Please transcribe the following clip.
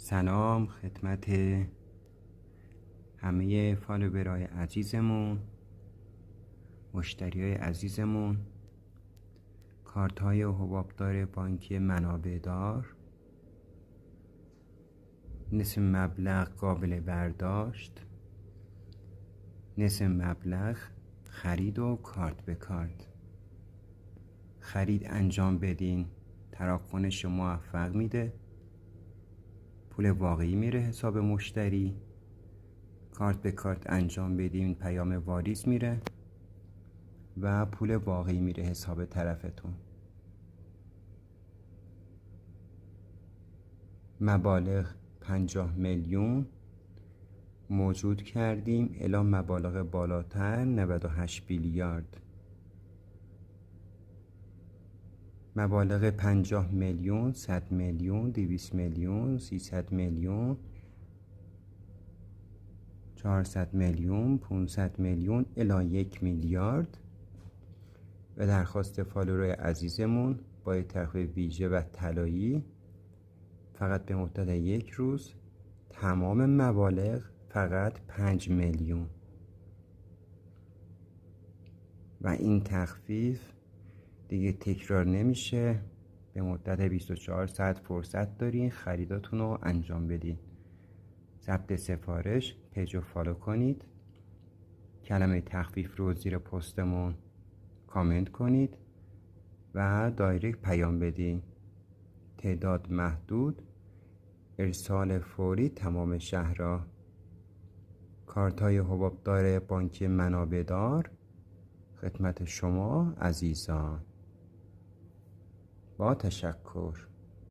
سلام خدمت همه فالوورای عزیزمون، مشتریای عزیزمون. کارت های حبابدار بانکی منابع دار، نصف مبلغ قابل برداشت، نصف مبلغ خرید و کارت به کارت. خرید انجام بدین، تراکنش موفق میده، پول واقعی میره حساب مشتری. کارت به کارت انجام بدین، پیام واریز میره و پول واقعی میره حساب طرفتون. مبالغ 50 میلیون موجود کردیم، اعلام مبالغ بالاتر 98 بیلیارد. مبالغ 50 میلیون، 100 میلیون، 200 میلیون، 300 میلیون، 400 میلیون، 500 میلیون الی 1 میلیارد. و درخواست فالوورای عزیزمون با تخفیف ویژه و طلایی فقط به مدت 1 روز تمام مبالغ فقط 5 میلیون. و این تخفیف دیگه تکرار نمیشه. به مدت 24 ساعت فرصت دارین خریداتون رو انجام بدین. ثبت سفارش، پیج رو فالو کنید، کلمه تخفیف رو زیر پستمون کامنت کنید و دایرکت پیام بدین. تعداد محدود، ارسال فوری تمام شهرها. کارت های حبابدار بانکی منابع دار خدمت شما عزیزان. با تشکر.